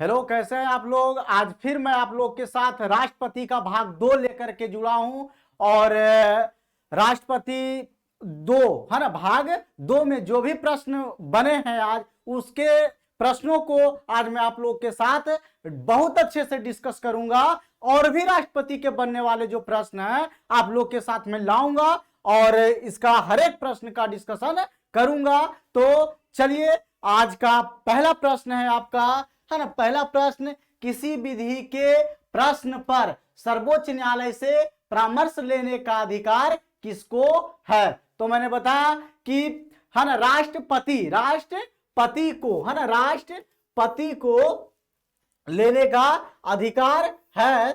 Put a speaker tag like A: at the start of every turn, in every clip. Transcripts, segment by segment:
A: Hello, कैसे हैं आप लोग। आज फिर मैं आप लोग के साथ राष्ट्रपति का भाग 2 लेकर के जुड़ा हूं। और राष्ट्रपति 2 है ना, भाग 2 में जो भी प्रश्न बने हैं आज उसके प्रश्नों को आज मैं आप लोग के साथ बहुत अच्छे से डिस्कस करूंगा। और भी राष्ट्रपति के बनने वाले जो प्रश्न हैं आप लोग के साथ मैं लाऊंगा और इसका हर एक प्रश्न का डिस्कशन करूंगा। तो चलिए, आज का पहला प्रश्न है आपका, है ना। पहला प्रश्न, किसी विधि के प्रश्न पर सर्वोच्च न्यायालय से परामर्श लेने का अधिकार किसको है। तो मैंने बताया कि है ना, राष्ट्रपति को, है ना, राष्ट्रपति को लेने का अधिकार है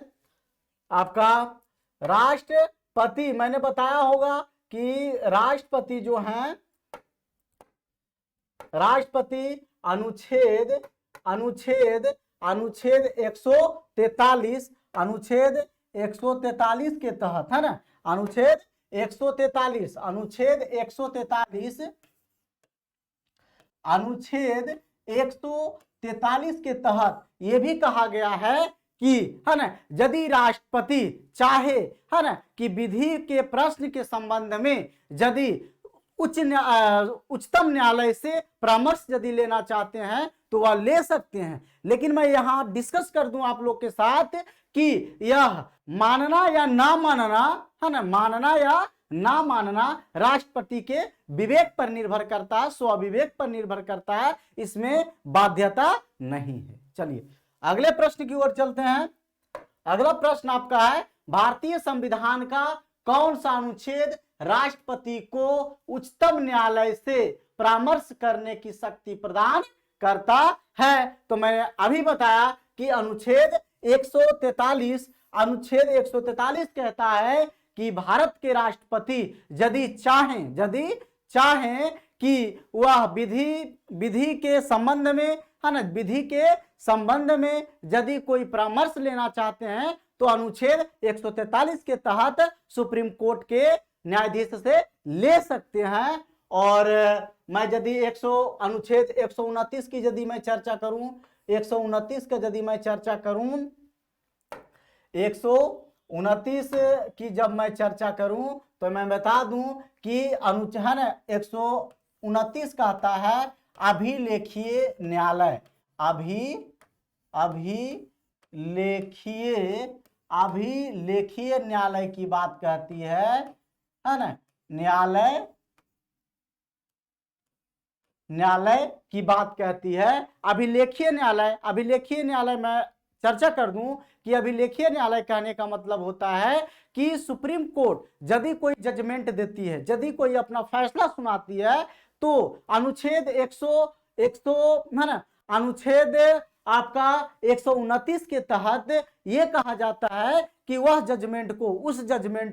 A: आपका। राष्ट्रपति, मैंने बताया होगा कि राष्ट्रपति जो हैं, राष्ट्रपति अनुच्छेद 143 अनुच्छेद 143 के तहत, है ना, अनुच्छेद 143 के तहत यह भी कहा गया है कि, है ना, यदि राष्ट्रपति चाहे, है ना, कि विधि के प्रश्न के संबंध में यदि उच्चतम न्यायालय से परामर्श यदि लेना चाहते हैं तो वह ले सकते हैं। लेकिन मैं यहां डिस्कस कर दूं आप लोग के साथ कि यह मानना या ना मानना, है ना, मानना या ना मानना राष्ट्रपति के विवेक पर निर्भर करता है, स्वविवेक पर निर्भर करता है, इसमें बाध्यता नहीं है। चलिए अगले प्रश्न की ओर चलते हैं। अगला प्रश्न आपका है, भारतीय संविधान का कौन सा अनुच्छेद राष्ट्रपति को उच्चतम न्यायालय से परामर्श करने की शक्ति प्रदान करता है। तो मैंने अभी बताया कि अनुच्छेद 143 कहता है कि भारत के राष्ट्रपति यदि चाहें कि वह विधि के संबंध में, है ना, विधि के संबंध में यदि कोई परामर्श लेना चाहते हैं तो अनुच्छेद 143 के तहत सुप्रीम कोर्ट के न्यायाधीश से ले सकते हैं। और मैं यदि अनुच्छेद 129 की यदि मैं चर्चा करूं, 129 का यदि मैं चर्चा करूं, 129 की जब मैं चर्चा करूं तो मैं बता दूं कि अनुच्छेद 129 कहता है अभिलेखीय न्यायालय, अभिलेखीय न्यायालय की बात कहती है ना, न्यायालय की बात कहती है। अभिलेखीय न्यायालय मैं चर्चा कर दूं कि अभिलेखीय न्यायालय कहने का मतलब होता है कि सुप्रीम कोर्ट यदि कोई जजमेंट देती है, यदि कोई अपना फैसला सुनाती है तो अनुच्छेद 100 है ना, अनुच्छेद आपका 129 के तहत यह कहा जाता है कि वह उस जजमेंट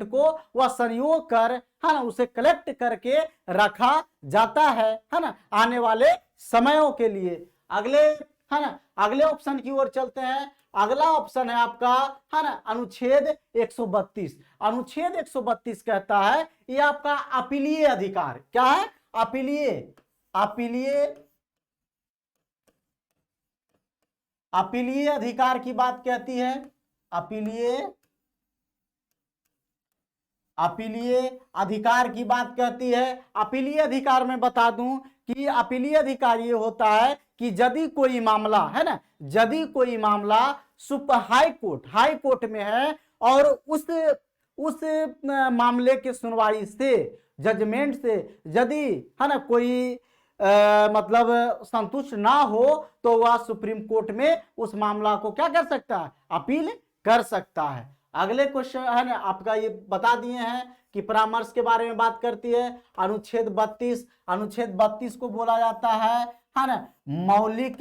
A: को वह संयोग कर, है ना, उसे कलेक्ट करके रखा जाता है ना, आने वाले समयों के लिए। है ना, अगले ऑप्शन की ओर चलते हैं। अगला ऑप्शन है आपका, है ना, अनुच्छेद 132। अनुच्छेद 132 कहता है ये आपका अपीलीय अधिकार। क्या है? अपीलीय अधिकार की बात कहती है। अपीलीय अधिकार की बात कहती है। अपीलीय अधिकार में बता दूं कि अपीलीय अधिकार ये होता है कि यदि कोई मामला, है ना, यदि कोई मामला हाई कोर्ट में है और उस मामले के सुनवाई से, जजमेंट से यदि, है ना, कोई मतलब संतुष्ट ना हो तो वह सुप्रीम कोर्ट में उस मामला को क्या कर सकता है? अपील कर सकता है। अगले क्वेश्चन है ना आपका, ये बता दिए हैं कि परामर्श के बारे में बात करती है। अनुच्छेद 32 को बोला जाता है ना, मौलिक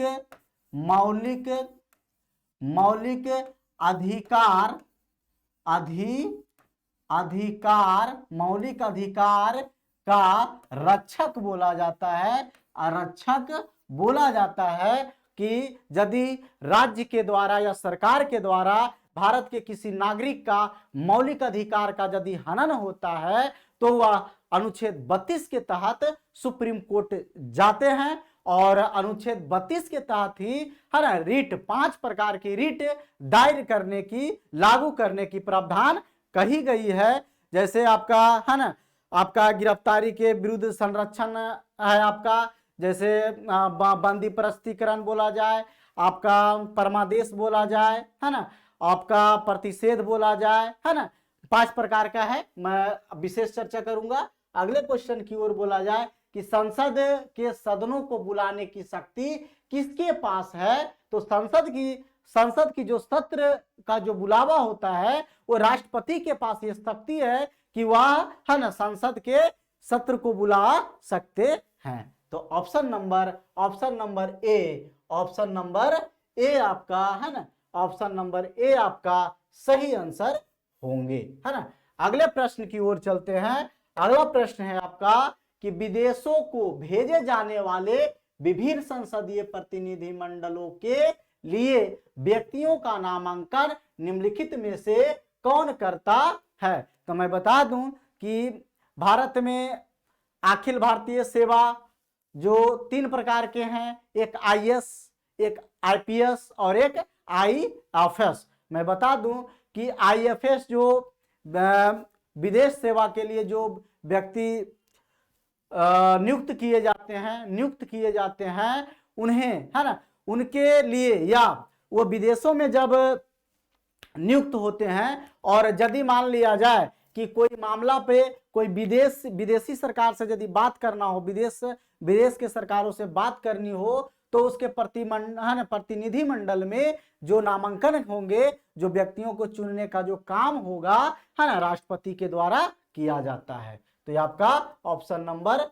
A: अधिकार का रक्षक बोला जाता है। आरक्षक बोला जाता है कि यदि राज्य के द्वारा या सरकार के द्वारा भारत के किसी नागरिक का मौलिक अधिकार का यदि हनन होता है तो वह अनुच्छेद 32 के तहत सुप्रीम कोर्ट जाते हैं और अनुच्छेद 32 के तहत ही है ना रिट 5 प्रकार की रिट दायर करने की लागू करने की प्रावधान कही गई है। जैसे आपका है ना आपका गिरफ्तारी के विरुद्ध संरक्षण है आपका, जैसे बंदी प्रस्तुतीकरण बोला जाए, आपका परमादेश बोला जाए, है ना, आपका प्रतिषेध बोला जाए, है ना, 5 प्रकार का है। मैं विशेष चर्चा करूंगा। अगले क्वेश्चन की ओर बोला जाए कि संसद के सदनों को बुलाने की शक्ति किसके पास है, तो संसद की जो सत्र का जो बुलावा होता है वो राष्ट्रपति के पास ये शक्ति है कि वह है ना संसद के सत्र को बुला सकते हैं। तो ऑप्शन नंबर ए आपका है ना, ऑप्शन नंबर ए आपका सही आंसर होंगे, है ना। अगले प्रश्न की ओर चलते हैं। अगला प्रश्न है आपका कि विदेशों को भेजे जाने वाले विभिन्न संसदीय प्रतिनिधि मंडलों के लिए व्यक्तियों का नामांकन निम्नलिखित में से कौन करता है। तो मैं बता दूं कि भारत में अखिल भारतीय सेवा जो 3 प्रकार के हैं, एक आईएएस, एक आईपीएस और एक आईएफएस। मैं बता दूं कि आईएफएस जो विदेश सेवा के लिए जो व्यक्ति नियुक्त किए जाते हैं उन्हें, है ना, उनके लिए या वो विदेशों में जब नियुक्त होते हैं और यदि मान लिया जाए कि कोई मामला पे कोई विदेशी सरकार से यदि बात करना हो, विदेश के सरकारों से बात करनी हो, तो उसके प्रतिनिधि मंडल में जो नामांकन होंगे, जो व्यक्तियों को चुनने का जो काम होगा, है ना, राष्ट्रपति के द्वारा किया जाता है। तो ये आपका ऑप्शन नंबर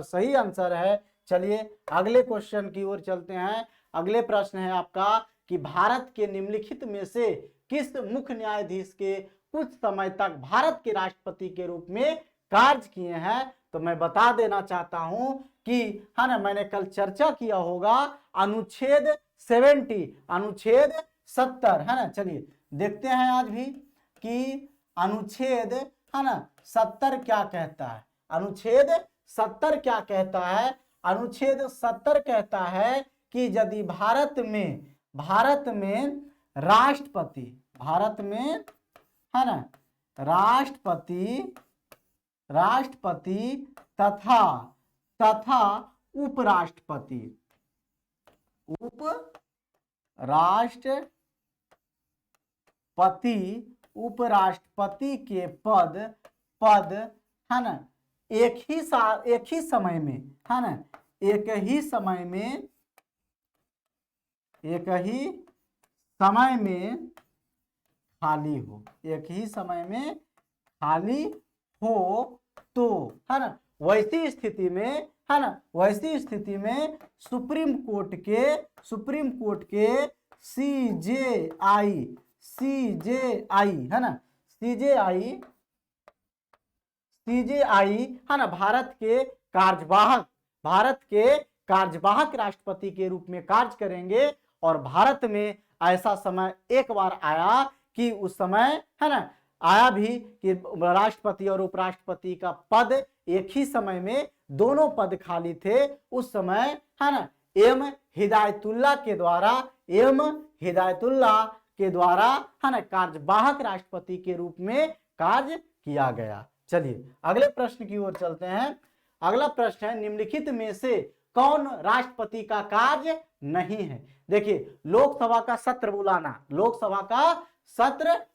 A: सही आंसर है। चलिए अगले क्वेश्चन की ओर चलते हैं। अगले प्रश्न है आपका कि भारत के निम्नलिखित में से किस मुख्य न्यायाधीश के कुछ समय तक भारत के राष्ट्रपति के रूप में कार्य किए हैं। तो मैं बता देना चाहता हूं कि, है ना, मैंने कल चर्चा किया होगा अनुच्छेद 70, है ना। चलिए देखते हैं आज भी कि अनुच्छेद, है ना, 70 क्या कहता है। अनुच्छेद 70 क्या कहता है। अनुच्छेद 70 कहता है कि यदि भारत में राष्ट्रपति तथा उपराष्ट्रपति के पद, है ना, एक ही समय में, है ना, एक ही समय में खाली हो, तो, है ना, वैसी स्थिति में सुप्रीम कोर्ट के सीजेआई, है ना, सीजेआई, है ना, भारत के कार्यवाहक राष्ट्रपति के रूप में कार्य करेंगे। और भारत में ऐसा समय एक बार आया कि उस समय, है ना, आया भी कि राष्ट्रपति और उपराष्ट्रपति का पद एक ही समय में दोनों पद खाली थे। उस समय, है ना, एम हिदायतुल्लाह के द्वारा, है ना, कार्यवाहक राष्ट्रपति के रूप में कार्य किया गया। चलिए अगले प्रश्न की ओर चलते हैं। अगला प्रश्न है निम्नलिखित में से कौन राष्ट्रपति का कार्य नहीं है। देखिए लोकसभा का सत्र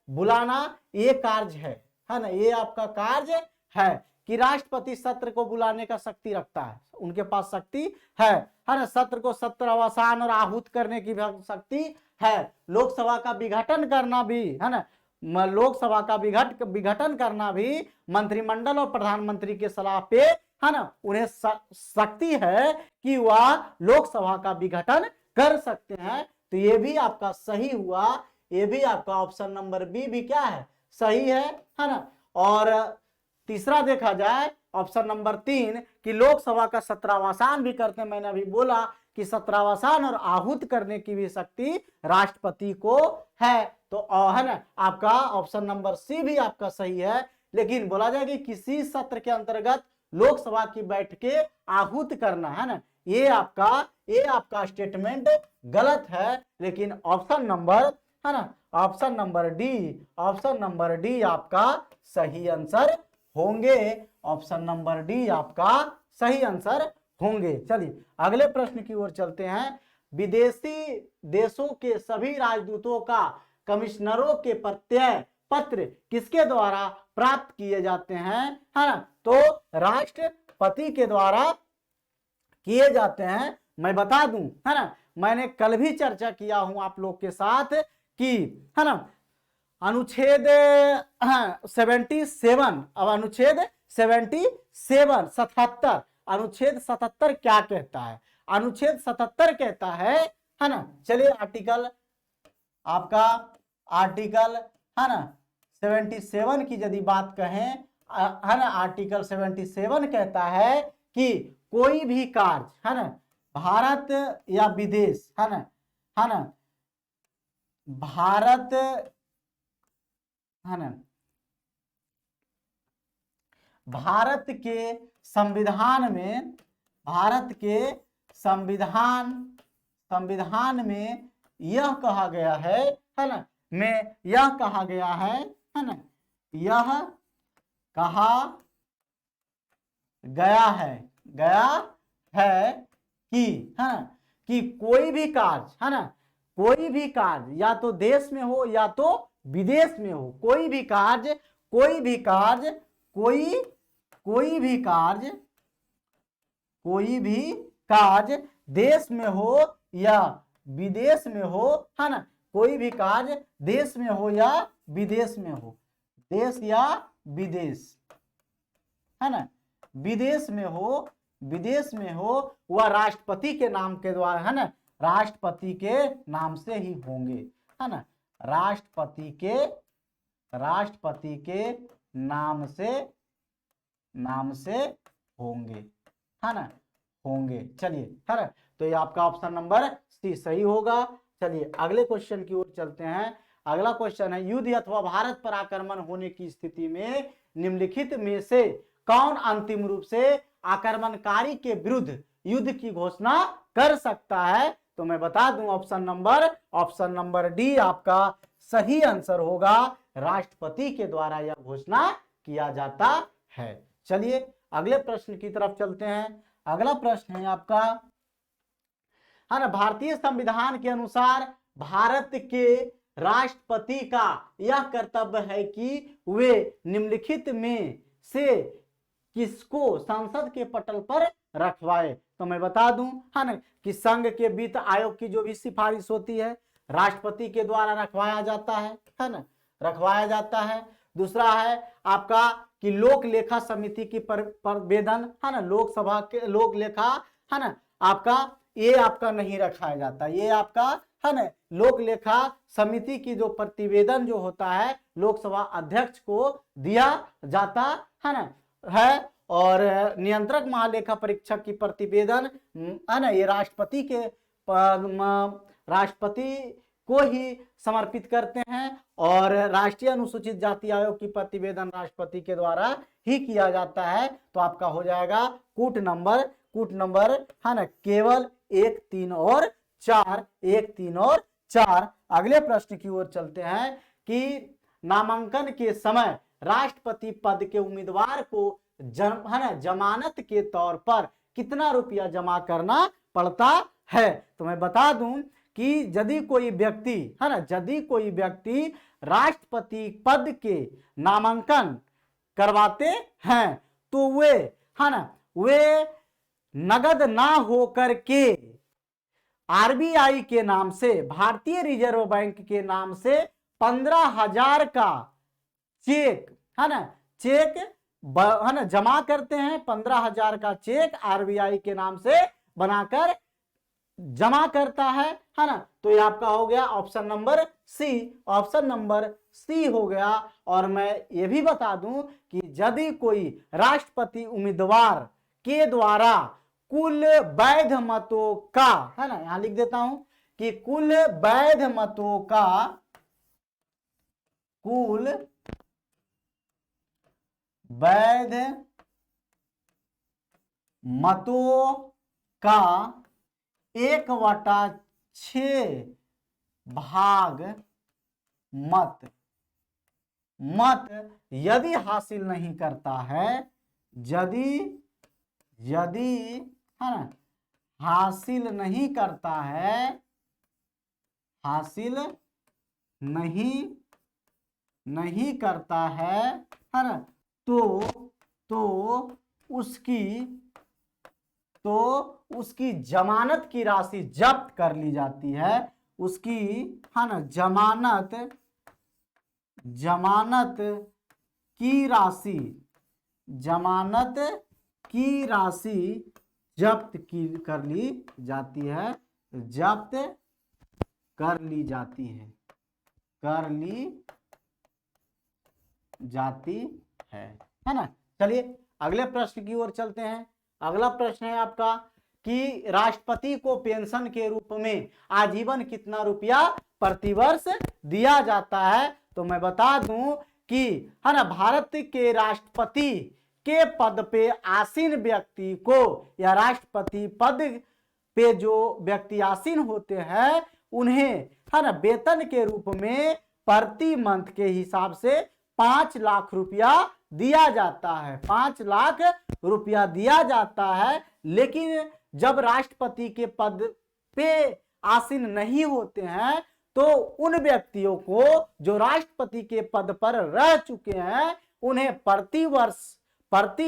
A: बुलाना ये कार्य है ना, ये आपका कार्य है कि राष्ट्रपति सत्र को बुलाने का शक्ति रखता है, उनके पास शक्ति है ना, सत्र को सत्रावसान और आहूत करने की शक्ति है। लोकसभा का विघटन करना भी, है ना, लोकसभा का विघटन करना भी मंत्रिमंडल और प्रधानमंत्री के सलाह पे, है ना, उन्हें शक्ति है कि वह लोकसभा का विघटन कर सकते हैं। तो ये भी आपका सही हुआ, ये भी आपका ऑप्शन नंबर बी भी क्या है, सही है ना। और तीसरा देखा जाए ऑप्शन नंबर 3 कि लोकसभा का सत्रावसान भी करते हैं। मैंने अभी बोला कि सत्रावसान और आहूत करने की भी शक्ति राष्ट्रपति को है। तो है ना, आपका ऑप्शन नंबर सी भी आपका सही है। लेकिन बोला जाए कि किसी सत्र के अंतर्गत लोकसभा की बैठकें आहूत करना, है ना, ये आपका स्टेटमेंट गलत है। लेकिन ऑप्शन नंबर, है ना, ऑप्शन नंबर डी आपका सही आंसर होंगे। ऑप्शन नंबर डी आपका सही आंसर होंगे। चलिए अगले प्रश्न की ओर चलते हैं। विदेशी देशों के सभी राजदूतों का कमिश्नरों के प्रत्यय पत्र किसके द्वारा प्राप्त किए जाते हैं, है ना, तो राष्ट्रपति के द्वारा किए जाते हैं। मैं बता दूं, है ना, मैंने कल भी चर्चा किया हूं आप लोग के साथ कि, है ना, अनुच्छेद 77, अब अनुच्छेद 77 अनुच्छेद 77 क्या कहता है? अनुच्छेद 77 कहता है ना, चलिए आर्टिकल आपका आर्टिकल, है ना, 77 की यदि बात कहें, है ना, आर्टिकल 77 कहता है कि कोई भी कार्य, है ना, भारत या विदेश, है ना, भारत, है ना, भारत के संविधान में, भारत के संविधान में यह कहा गया है ना, में यह कहा गया है ना, यह कहा गया है कि, है ना, कि कोई भी कार्य, है ना, कोई भी कार्य या तो देश में हो या तो विदेश में हो, कोई भी कार्य देश में हो या विदेश में हो, है ना, कोई भी कार्य देश में हो या विदेश में हो, देश या विदेश, है ना, विदेश में हो वह राष्ट्रपति के नाम के द्वारा, है ना, राष्ट्रपति के नाम से ही होंगे, है ना, राष्ट्रपति के नाम से होंगे, है ना, होंगे। चलिए, है ना, तो ये आपका ऑप्शन नंबर सी सही होगा। चलिए अगले क्वेश्चन की ओर चलते हैं। अगला क्वेश्चन है, युद्ध अथवा भारत पर आक्रमण होने की स्थिति में निम्नलिखित में से कौन अंतिम रूप से आक्रमणकारी के विरुद्ध युद्ध की घोषणा कर सकता है? तो मैं बता दूं, ऑप्शन नंबर डी आपका सही आंसर होगा। राष्ट्रपति के द्वारा यह घोषणा किया जाता है। चलिए अगले प्रश्न की तरफ चलते हैं। अगला प्रश्न है आपका, है ना, भारतीय संविधान के अनुसार भारत के राष्ट्रपति का यह कर्तव्य है कि वे निम्नलिखित में से किसको संसद के पटल पर रखवाए? तो मैं बता दूं, है ना, कि संघ के वित्त आयोग की जो भी सिफारिश होती है राष्ट्रपति के द्वारा रखवाया जाता है ना, रखवाया जाता है। दूसरा है आपका कि लोक लेखा समिति की प्रतिवेदन, है ना, लोकसभा के लोक लेखा, है ना, आपका ये आपका नहीं रखाया जाता, ये आपका, है ना, लोक लेखा समिति की जो प्रतिवेदन जो होता है लोकसभा अध्यक्ष को दिया जाता, है ना, है। और नियंत्रक महालेखा परीक्षक की प्रतिवेदन, है ना, ये राष्ट्रपति को ही समर्पित करते हैं। और राष्ट्रीय अनुसूचित जाति आयोग की प्रतिवेदन राष्ट्रपति के द्वारा ही किया जाता है। तो आपका हो जाएगा कूट नंबर, है ना, केवल 1, 3 और 4, 1, 3 और 4। अगले प्रश्न की ओर चलते हैं कि नामांकन के समय राष्ट्रपति पद के उम्मीदवार को है ना, जमानत के तौर पर कितना रुपया जमा करना पड़ता है? तो मैं बता दूं कि यदि कोई व्यक्ति, है ना, यदि कोई व्यक्ति राष्ट्रपति पद के नामांकन करवाते हैं तो वे, है ना, वे नगद ना होकर के आरबीआई के नाम से, भारतीय रिजर्व बैंक के नाम से 15,000 का चेक, है ना, चेक, है ना, जमा करते हैं। 15,000 का चेक आरबीआई के नाम से बनाकर जमा करता है ना। तो ये आपका हो गया ऑप्शन नंबर सी हो गया। और मैं ये भी बता दूं कि यदि कोई राष्ट्रपति उम्मीदवार के द्वारा कुल वैध मतों का, है ना, यहां लिख देता हूं कि कुल वैध मतों का, कुल वैध मतों का 1/6 भाग मत यदि हासिल नहीं करता है, यदि है ना हासिल नहीं करता है, है ना, तो उसकी जमानत की राशि जब्त कर ली जाती है। उसकी है ना जमानत की राशि जब्त कर ली जाती है, है ना। चलिए अगले प्रश्न की ओर चलते हैं। अगला प्रश्न है आपका कि राष्ट्रपति को पेंशन के रूप में आजीवन कितना रुपया प्रतिवर्ष दिया जाता है। तो मैं बता दूं कि है ना भारत के राष्ट्रपति के पद पे आसीन व्यक्ति को या राष्ट्रपति पद पे जो व्यक्ति आसीन होते हैं उन्हें है ना वेतन के रूप में प्रति मंथ के हिसाब से 5 लाख रुपया दिया जाता है, 5 लाख रुपया दिया जाता है। लेकिन जब राष्ट्रपति के पद पे आसीन नहीं होते हैं तो उन व्यक्तियों को जो राष्ट्रपति के पद पर रह चुके हैं उन्हें प्रति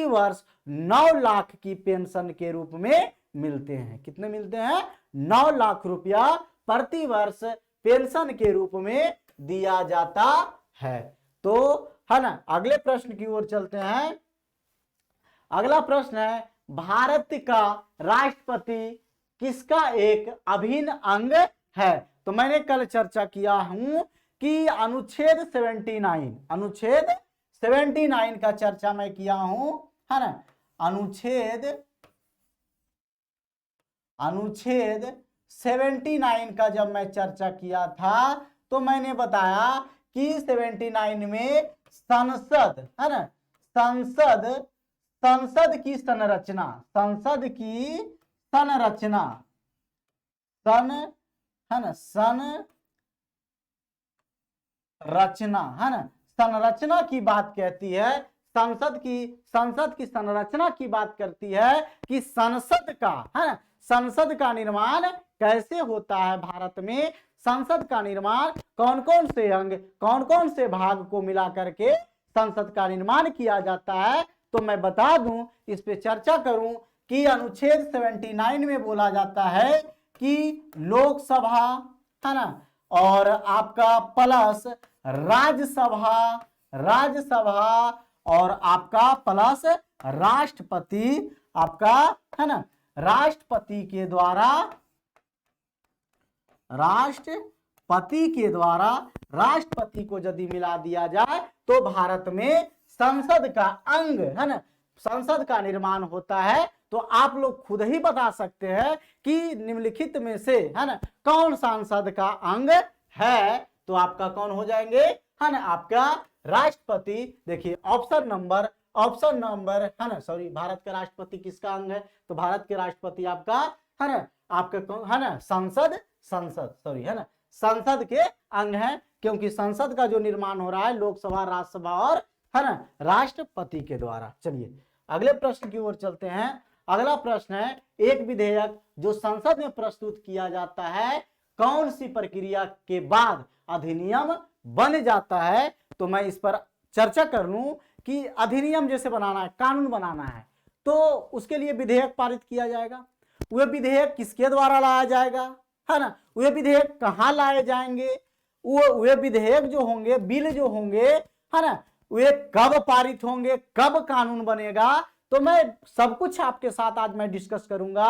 A: वर्ष 9 लाख की पेंशन के रूप में मिलते हैं। कितने मिलते हैं? 9 लाख रुपया प्रति वर्ष पेंशन के रूप में दिया जाता है। तो है ना अगले प्रश्न की ओर चलते हैं। अगला प्रश्न है भारत का राष्ट्रपति किसका एक अभिन्न अंग है। तो मैंने कल चर्चा किया हूं कि अनुच्छेद 79 का चर्चा मैं किया हूं, है ना। अनुच्छेद 79 का जब मैं चर्चा किया था तो मैंने बताया कि 79 में संसद, है ना, संसद की संरचना, संरचना की बात कहती है। संसद की संरचना की बात करती है कि संसद का, है ना, संसद का निर्माण कैसे होता है भारत में, संसद का निर्माण कौन कौन से अंग, कौन कौन से भाग को मिला करके संसद का निर्माण किया जाता है। तो मैं बता दूं, इस पे चर्चा करूं कि अनुच्छेद 79 में बोला जाता है कि लोकसभा, है ना, और आपका प्लस राज्यसभा और आपका प्लस राष्ट्रपति, आपका, है ना, राष्ट्रपति के राष्ट्रपति को यदि मिला दिया जाए तो भारत में संसद का अंग, है ना, संसद का निर्माण होता है। तो आप लोग खुद ही बता सकते हैं कि निम्नलिखित में से, है ना, कौन संसद का अंग है। तो आपका कौन हो जाएंगे, है ना, आपका राष्ट्रपति। देखिए ऑप्शन नंबर, है ना, सॉरी, भारत का राष्ट्रपति किसका अंग है। तो भारत के राष्ट्रपति आपका, है ना, आपका कौन, है ना, संसद, है ना, संसद के अंग है, क्योंकि संसद का जो निर्माण हो रहा है लोकसभा, राज्यसभा और, है ना, राष्ट्रपति के द्वारा। चलिए अगले प्रश्न की ओर चलते हैं। अगला प्रश्न है एक विधेयक जो संसद में प्रस्तुत किया जाता है कौन सी प्रक्रिया के बाद अधिनियम बन जाता है। तो मैं इस पर चर्चा कर लूं कि अधिनियम जैसे बनाना है, कानून बनाना है, तो उसके लिए विधेयक पारित किया जाएगा। वह विधेयक किसके द्वारा लाया जाएगा, है ना, वह विधेयक कहाँ लाए जाएंगे, वो विधेयक जो होंगे, बिल जो होंगे, है ना, वे कब पारित होंगे, कब कानून बनेगा। तो मैं सब कुछ आपके साथ आज मैं डिस्कस करूंगा,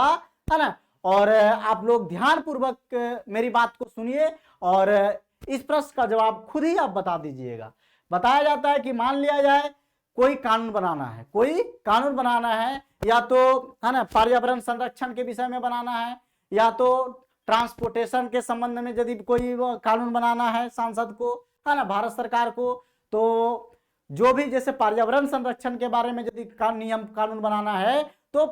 A: है ना। और आप लोग ध्यान पूर्वक मेरी बात को सुनिए और इस प्रश्न का जवाब खुद ही आप बता दीजिएगा। बताया जाता है कि मान लिया जाए कोई कानून बनाना है, या तो, है ना, पर्यावरण संरक्षण के विषय में बनाना है, या तो ट्रांसपोर्टेशन के संबंध में यदि कोई कानून बनाना है सांसद को, है ना, भारत सरकार को, तो जो भी जैसे पर्यावरण संरक्षण के बारे में यदि कानून बनाना है तो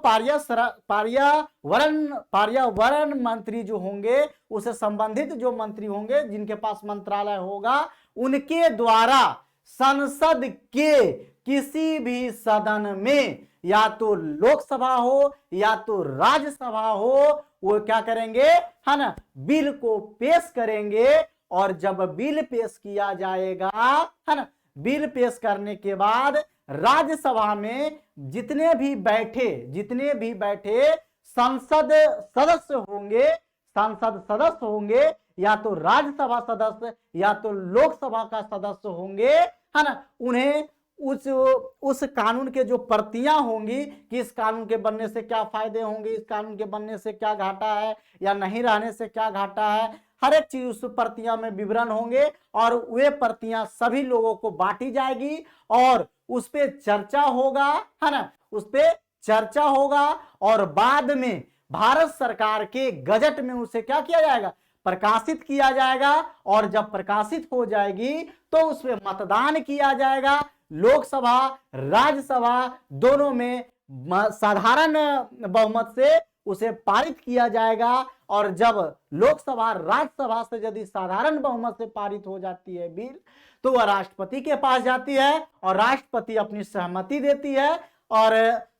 A: पर्यावरण मंत्री जो होंगे, उससे संबंधित जो मंत्री होंगे जिनके पास मंत्रालय होगा, उनके द्वारा संसद के किसी भी सदन में, या तो लोकसभा हो या तो राज्यसभा हो, वो क्या करेंगे, है ना, बिल को पेश करेंगे। और जब बिल पेश किया जाएगा, है ना, बिल पेश करने के बाद राज्यसभा में जितने भी बैठे संसद सदस्य होंगे, या तो राज्यसभा सदस्य या तो लोकसभा का सदस्य होंगे, है ना, उन्हें उस कानून के जो प्रतियां होंगी कि इस कानून के बनने से क्या फायदे होंगे, इस कानून के बनने से क्या घाटा है, या नहीं रहने से क्या घाटा है, हर एक चीज उस प्रतियां में विवरण होंगे। और वे प्रतियां सभी लोगों को बांटी जाएगी और उस पे चर्चा होगा, है ना, उस पे चर्चा होगा। और बाद में भारत सरकार के गजट में उसे क्या किया जाएगा, प्रकाशित किया जाएगा। और जब प्रकाशित हो जाएगी तो उसमें मतदान किया जाएगा। लोकसभा राज्यसभा दोनों में साधारण बहुमत से उसे पारित किया जाएगा। और जब लोकसभा राज्यसभा से यदि साधारण बहुमत से पारित हो जाती है बिल, तो वह राष्ट्रपति के पास जाती है और राष्ट्रपति अपनी सहमति देती है। और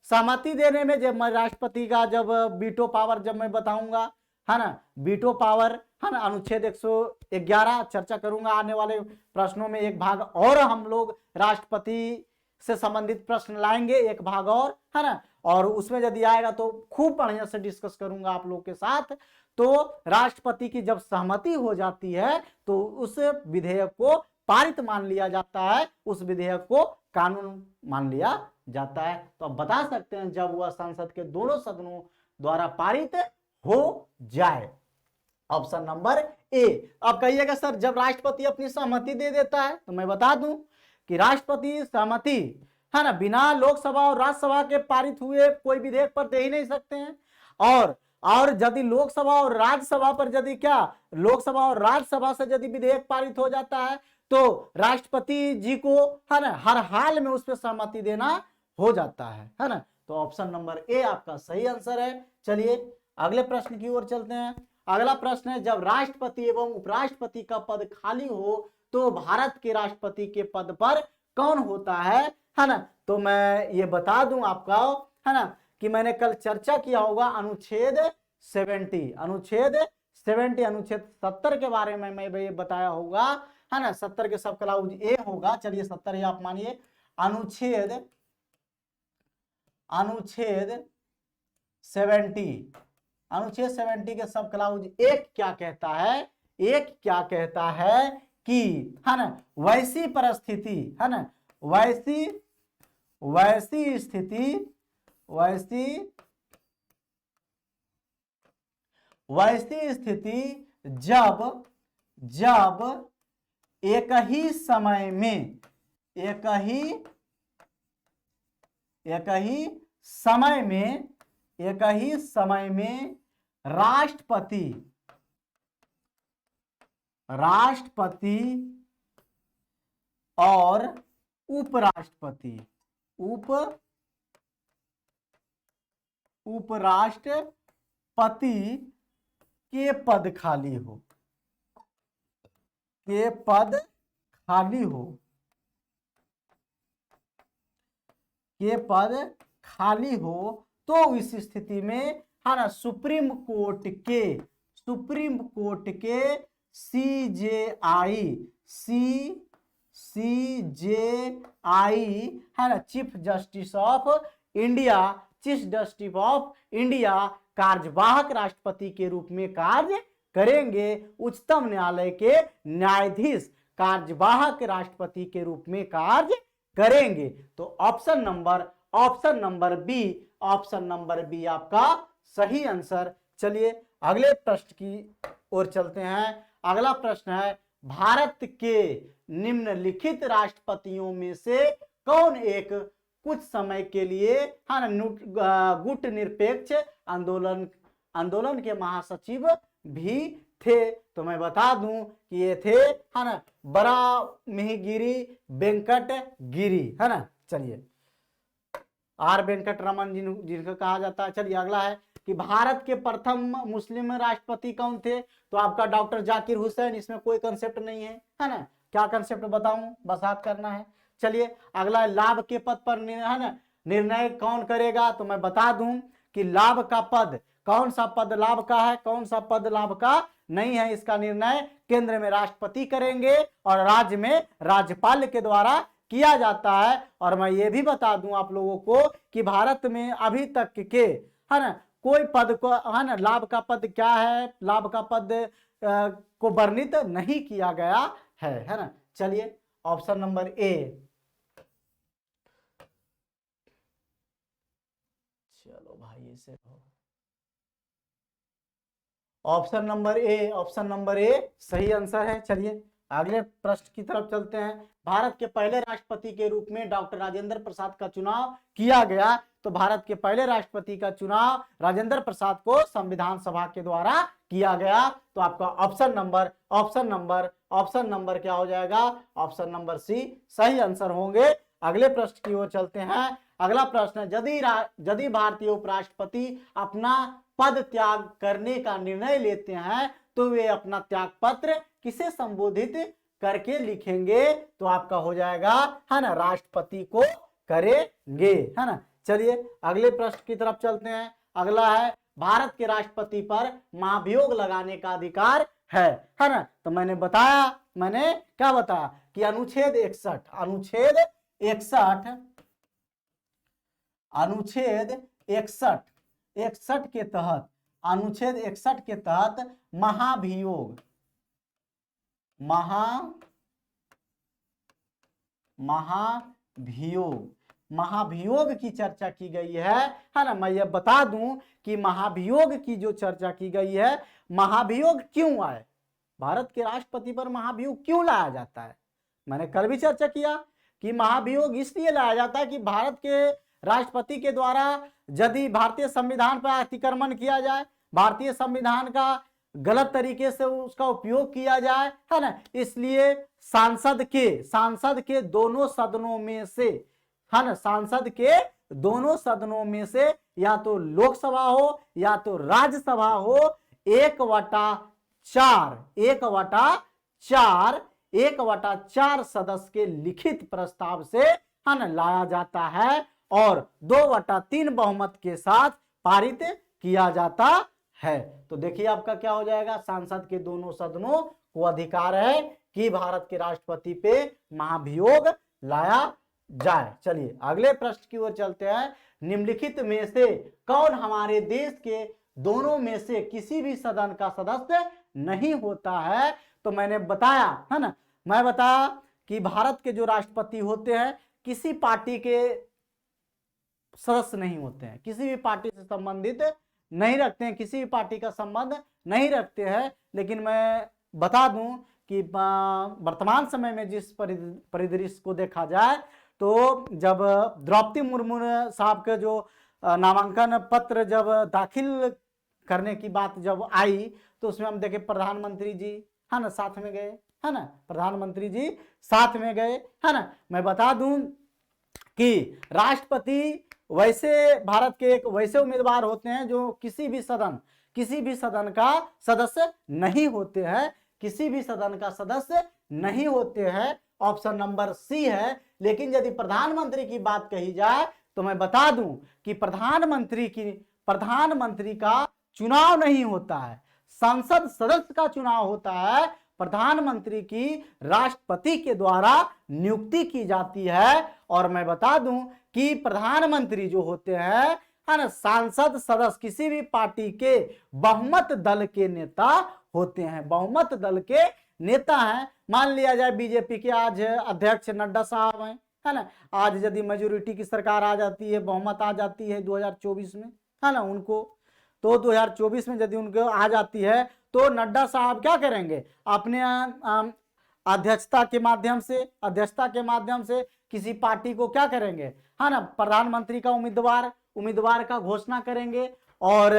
A: सहमति देने में जब मैं राष्ट्रपति का जब वीटो पावर जब मैं बताऊंगा, है ना, वीटो पावर, है ना, अनुच्छेद 111 चर्चा करूंगा आने वाले प्रश्नों में। एक भाग और हम लोग राष्ट्रपति से संबंधित प्रश्न लाएंगे, एक भाग और, है ना, और उसमें यदि आएगा तो खूब बढ़िया से डिस्कस करूंगा आप लोग के साथ। तो राष्ट्रपति की जब सहमति हो जाती है तो उस विधेयक को पारित मान लिया जाता है, उस विधेयक को कानून मान लिया जाता है। तो अब बता सकते हैं जब वह संसद के दोनों सदनों द्वारा पारित हो जाए। Option number A. अब कहिएगा सर जब राष्ट्रपति अपनी सहमति दे देता है, तो मैं बता दूं कि राष्ट्रपति सहमति, है ना, बिना लोकसभा और राज्यसभा के पारित हुए कोई विधेयक पर दे ही नहीं सकते हैं। और यदि लोकसभा और राज्यसभा पर यदि क्या, लोकसभा और राज्यसभा से यदि विधेयक पारित हो जाता है तो राष्ट्रपति जी को, है ना, हर हाल में उस पर सहमति देना हो जाता है ना। तो ऑप्शन नंबर ए आपका सही आंसर है। चलिए अगले प्रश्न की ओर चलते हैं। अगला प्रश्न है, जब राष्ट्रपति एवं उपराष्ट्रपति का पद खाली हो तो भारत के राष्ट्रपति के पद पर कौन होता है ना। तो मैं ये बता दूं आपका, है ना, कि मैंने कल चर्चा किया होगा अनुच्छेद 70 अनुच्छेद 70 के बारे में मैं ये बताया होगा, है ना। 70 के सब क्लाउज ए होगा, चलिए 70 ही आप मानिए। अनुच्छेद 70 के सब क्लाउज एक क्या कहता है, एक क्या कहता है कि, है ना, वैसी परिस्थिति, है ना, वैसी स्थिति जब एक ही समय में राष्ट्रपति और उपराष्ट्रपति के पद खाली हो तो इस स्थिति में, है ना, सुप्रीम कोर्ट के CJI, है ना, चीफ जस्टिस ऑफ इंडिया कार्यवाहक राष्ट्रपति के रूप में कार्य करेंगे। उच्चतम न्यायालय के न्यायाधीश कार्यवाहक राष्ट्रपति के रूप में कार्य करेंगे। तो ऑप्शन नंबर बी आपका सही आंसर। चलिए अगले प्रश्न की ओर चलते हैं। अगला प्रश्न है, भारत के निम्नलिखित राष्ट्रपतियों में से कौन एक कुछ समय के लिए, है ना, गुट निरपेक्ष आंदोलन के महासचिव भी थे। तो मैं बता दूं कि ये थे, है ना, बरामिहिगिरी वेंकट गिरी, है ना। चलिए आर वेंकटरमन जिनका कहा जाता है। चलिए अगला है कि भारत के प्रथम मुस्लिम राष्ट्रपति कौन थे? तो आपका डॉक्टर जाकिर हुसैन, इसमें कोई कंसेप्ट नहीं है ना। क्या कंसेप्ट बताऊं, बस याद करना है। चलिए अगला, लाभ के पद पर है ना निर्णय कौन करेगा? तो मैं बता दूं कि लाभ का पद, कौन सा पद लाभ का है, कौन सा पद लाभ का नहीं है, इसका निर्णय केंद्र में राष्ट्रपति करेंगे और राज्य में राज्यपाल के द्वारा किया जाता है। और मैं ये भी बता दूं आप लोगों को कि भारत में अभी तक के है ना कोई पद को है ना लाभ का पद क्या है, लाभ का पद को वर्णित नहीं किया गया है ना। चलिए ऑप्शन नंबर ए, चलो भाई इसे option number A, option number A सही आंसर है। चलिए अगले प्रश्न की तरफ चलते हैं। भारत के पहले राष्ट्रपति के रूप में डॉक्टर राजेंद्र प्रसाद का चुनाव किया गया। तो भारत के पहले राष्ट्रपति का चुनाव राजेंद्र प्रसाद को संविधान सभा के द्वारा किया गया। तो आपका ऑप्शन नंबर क्या हो जाएगा? ऑप्शन नंबर सी सही आंसर होंगे। अगले प्रश्न की ओर चलते हैं। अगला प्रश्न है, यदि भारतीय उपराष्ट्रपति अपना पद त्याग करने का निर्णय लेते हैं तो वे अपना त्याग पत्र किसे संबोधित करके लिखेंगे? तो आपका हो जाएगा है ना राष्ट्रपति को करेंगे, है ना। चलिए अगले प्रश्न की तरफ चलते हैं। अगला है, भारत के राष्ट्रपति पर महाभियोग लगाने का अधिकार है ना। तो मैंने क्या बताया कि अनुच्छेद 61 के तहत, अनुच्छेद 61 के तहत महाभियोग की चर्चा की गई है ना। मैं ये बता दूं कि महाभियोग की जो चर्चा की गई है, महाभियोग क्यों आए, भारत के राष्ट्रपति पर महाभियोग क्यों लाया जाता है? मैंने कल भी चर्चा किया कि महाभियोग इसलिए लाया जाता है कि भारत के राष्ट्रपति के द्वारा यदि भारतीय संविधान पर अतिक्रमण किया जाए, भारतीय संविधान का गलत तरीके से उसका उपयोग किया जाए, है ना। इसलिए सांसद के दोनों सदनों में से, है ना, सांसद के दोनों सदनों में से या तो लोकसभा हो या तो राज्यसभा हो, 1/4 सदस्य के लिखित प्रस्ताव से है ना लाया जाता है और 2/3 बहुमत के साथ पारित किया जाता है। तो देखिए आपका क्या हो जाएगा, सांसद के दोनों सदनों को अधिकार है कि भारत के राष्ट्रपति पे महाभियोग लाया जाए। चलिए अगले प्रश्न की ओर चलते हैं। निम्नलिखित में से कौन हमारे देश के दोनों में से किसी भी सदन का सदस्य नहीं होता है? तो मैंने बताया है ना, मैं बताया कि भारत के जो राष्ट्रपति होते हैं किसी पार्टी के सदस्य नहीं होते हैं, किसी भी पार्टी से संबंधित नहीं रखते हैं, किसी भी पार्टी का संबंध नहीं रखते हैं। लेकिन मैं बता दूं कि वर्तमान समय में जिस परिदृश्य को देखा जाए तो जब द्रौपदी मुर्मू साहब के जो नामांकन पत्र जब दाखिल करने की बात जब आई तो उसमें हम देखे प्रधानमंत्री जी है ना साथ में गए, है ना, प्रधानमंत्री जी साथ में गए, है ना। मैं बता दूं कि राष्ट्रपति वैसे भारत के एक वैसे उम्मीदवार होते हैं जो किसी भी सदन का सदस्य नहीं होते हैं, किसी भी सदन का सदस्य नहीं होते हैं। ऑप्शन नंबर सी है। लेकिन यदि प्रधानमंत्री की बात कही जाए तो मैं बता दूं कि प्रधानमंत्री का चुनाव नहीं होता है, संसद सदस्य का चुनाव होता है। प्रधानमंत्री की राष्ट्रपति के द्वारा नियुक्ति की जाती है। और मैं बता दूं कि प्रधानमंत्री जो होते हैं है ना सांसद सदस्य किसी भी पार्टी के बहुमत दल के नेता होते हैं, बहुमत दल के नेता हैं। मान लिया जाए बीजेपी के आज अध्यक्ष नड्डा साहब हैं, है ना, आज यदि मेजोरिटी की सरकार आ जाती है, बहुमत आ जाती है 2024 में, है ना, उनको तो 2024 में यदि उनको आ जाती है तो नड्डा साहब क्या करेंगे, अपने अध्यक्षता के माध्यम से किसी पार्टी को क्या करेंगे, है ना, प्रधानमंत्री का उम्मीदवार का घोषणा करेंगे। और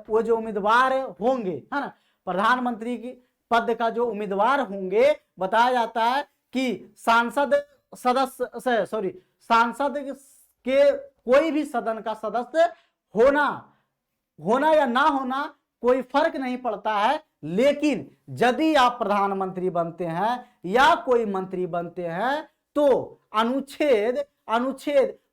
A: वो जो उम्मीदवार होंगे, है ना, प्रधानमंत्री की पद का जो उम्मीदवार होंगे, बताया जाता है कि सांसद के कोई भी सदन का सदस्य होना या ना होना कोई फर्क नहीं पड़ता है, लेकिन यदि आप प्रधानमंत्री बनते हैं या कोई मंत्री बनते हैं तो अनुच्छेद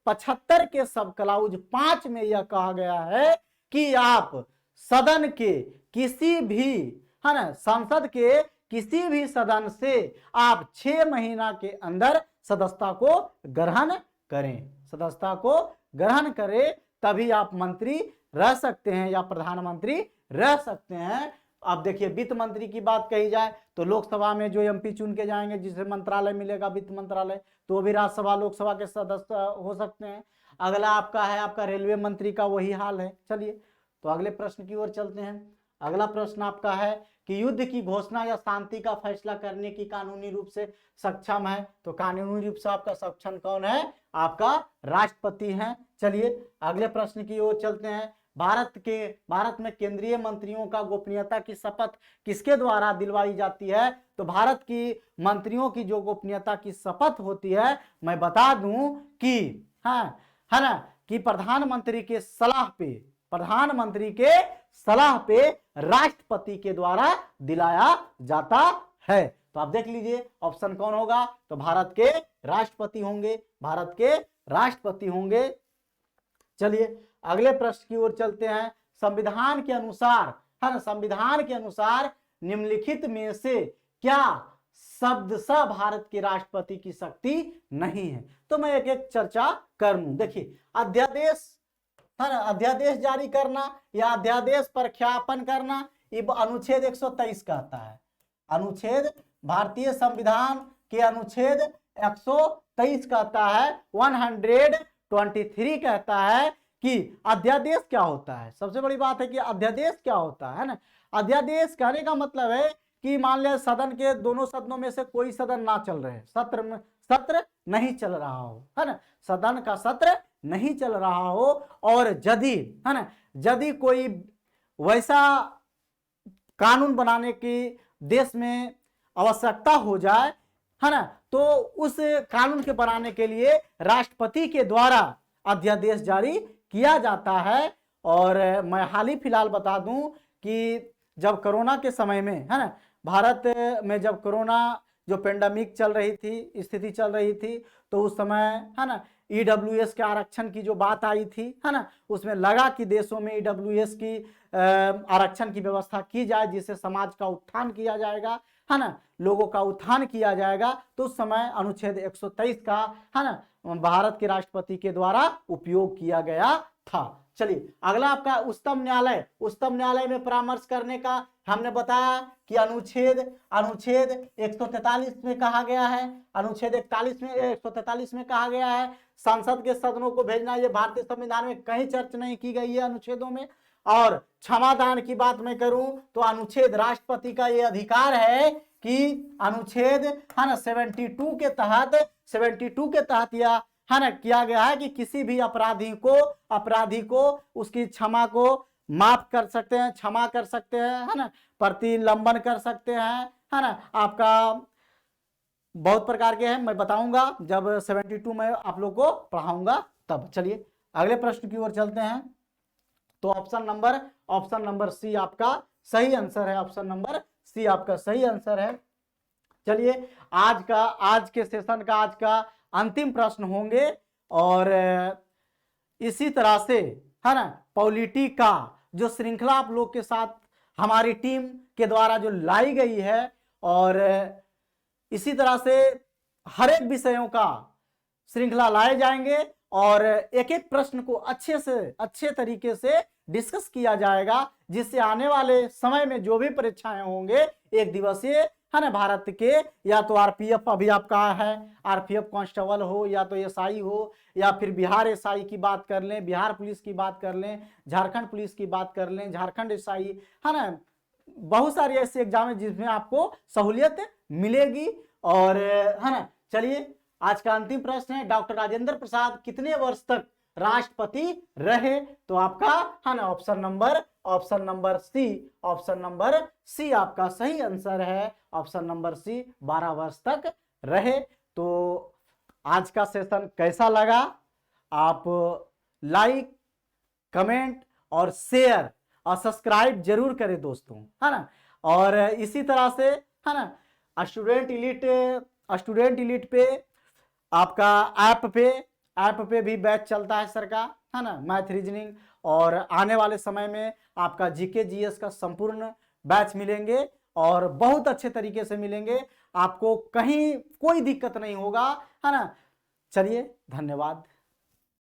A: 75 के सब क्लाउज 5 में यह कहा गया है कि आप सदन के किसी भी, है ना, संसद के किसी भी सदन से आप 6 महीना के अंदर सदस्यता को ग्रहण करें, सदस्यता को ग्रहण करें, तभी आप मंत्री रह सकते हैं या प्रधानमंत्री रह सकते हैं। अब देखिए वित्त मंत्री की बात कही जाए तो लोकसभा में जो एमपी चुन के जाएंगे, जिसे मंत्रालय मिलेगा वित्त मंत्रालय, तो वो भी राज्यसभा लोकसभा के सदस्य हो सकते हैं। अगला आपका है आपका रेलवे मंत्री का वही हाल है। चलिए तो अगले प्रश्न की ओर चलते हैं। अगला प्रश्न आपका है कि युद्ध की घोषणा या शांति का फैसला करने की कानूनी रूप से सक्षम है, तो कानूनी रूप से आपका सक्षम कौन है? आपका राष्ट्रपति है। चलिए अगले प्रश्न की ओर चलते हैं। भारत में केंद्रीय मंत्रियों का गोपनीयता की शपथ किसके द्वारा दिलवाई जाती है? तो भारत की मंत्रियों की जो गोपनीयता की शपथ होती है, मैं बता दूं कि है ना, कि प्रधानमंत्री के सलाह पे राष्ट्रपति के द्वारा दिलाया जाता है। तो आप देख लीजिए ऑप्शन कौन होगा? तो भारत के राष्ट्रपति होंगे, भारत के राष्ट्रपति होंगे। चलिए अगले प्रश्न की ओर चलते हैं। संविधान के अनुसार, है ना, संविधान के अनुसार निम्नलिखित में से क्या शब्दशः भारत के राष्ट्रपति की शक्ति नहीं है? तो मैं एक एक चर्चा कर लूं। देखिए अध्यादेश, है ना, अध्यादेश जारी करना या अध्यादेश प्रख्यापन करना, ये अनुच्छेद 123 कहता है। अनुच्छेद, भारतीय संविधान के अनुच्छेद 123 कहता है, 123 कहता है कि अध्यादेश क्या होता है। सबसे बड़ी बात है कि अध्यादेश क्या होता है ना। अध्यादेश कहने का मतलब है कि मान लिया सदन के दोनों सदनों में से कोई सदन ना चल रहे, सत्र नहीं चल रहा हो, है ना, सदन का सत्र नहीं चल रहा हो, और यदि, है ना, यदि कोई वैसा कानून बनाने की देश में आवश्यकता हो जाए, है ना, तो उस कानून के बनाने के लिए राष्ट्रपति के द्वारा अध्यादेश जारी किया जाता है। और मैं हाल ही फिलहाल बता दूं कि जब कोरोना के समय में, है ना, भारत में जब कोरोना जो पेंडेमिक चल रही थी, स्थिति चल रही थी, तो उस समय, है ना, ईडब्ल्यूएस के आरक्षण की जो बात आई थी, है ना, उसमें लगा कि देशों में ईडब्ल्यूएस की आरक्षण की व्यवस्था की जाए, जिससे समाज का उत्थान किया जाएगा, है ना, लोगों का उत्थान किया जाएगा। तो उस समय अनुच्छेद 123 का, है ना, भारत के राष्ट्रपति के द्वारा उपयोग किया गया था। चलिए अगला आपका उच्चतम न्यायालय में परामर्श करने का हमने बताया कि अनुच्छेद 143 में कहा गया है, अनुच्छेद 143 में कहा गया है संसद के सदनों को भेजना। ये भारतीय संविधान में कहीं चर्चा नहीं की गई है अनुच्छेदों में। और क्षमादान की बात मैं करूं तो अनुच्छेद, राष्ट्रपति का ये अधिकार है कि अनुच्छेद, है ना, 72 के तहत यह, है ना, किया गया है कि किसी भी अपराधी को उसकी क्षमा को माफ कर सकते हैं, क्षमा कर सकते हैं, है ना, प्रतिलंबन कर सकते हैं, है ना। आपका बहुत प्रकार के हैं, मैं बताऊंगा जब 72 में आप लोग को पढ़ाऊंगा तब। चलिए अगले प्रश्न की ओर चलते हैं। तो ऑप्शन नंबर सी आपका सही आंसर है, ऑप्शन नंबर सी आपका सही आंसर है। चलिए आज के सेशन का आज का अंतिम प्रश्न होंगे, और इसी तरह से, है ना, पॉलिटी का जो श्रृंखला आप लोग के साथ हमारी टीम के द्वारा जो लाई गई है, और इसी तरह से हर एक विषयों का श्रृंखला लाए जाएंगे, और एक एक प्रश्न को अच्छे तरीके से डिस्कस किया जाएगा, जिससे आने वाले समय में जो भी परीक्षाएं होंगे एक दिवसीय, है ना, भारत के, या तो आरपीएफ अभी आपका है, आरपीएफ कांस्टेबल हो, या तो एसआई हो, या फिर बिहार एसआई की बात कर लें, बिहार पुलिस की बात कर लें, झारखंड पुलिस की बात कर लें, झारखंड एसआई, है ना, बहुत सारे ऐसे एग्जाम है जिसमें आपको सहूलियत मिलेगी। और, है ना, चलिए आज का अंतिम प्रश्न है, डॉक्टर राजेंद्र प्रसाद कितने वर्ष तक राष्ट्रपति रहे? तो आपका, है ना, ऑप्शन नंबर सी आपका सही आंसर है, ऑप्शन नंबर सी 12 वर्ष तक रहे। तो आज का सेशन कैसा लगा आप लाइक, कमेंट और शेयर और सब्सक्राइब जरूर करें दोस्तों, है ना। और इसी तरह से, है ना, स्टूडेंट इलीट पे आपका ऐप पे भी बैच चलता है सर का, है ना, मैथ रीजनिंग। और आने वाले समय में आपका जीके जीएस का संपूर्ण बैच मिलेंगे और बहुत अच्छे तरीके से मिलेंगे, आपको कहीं कोई दिक्कत नहीं होगा, है ना। चलिए, धन्यवाद।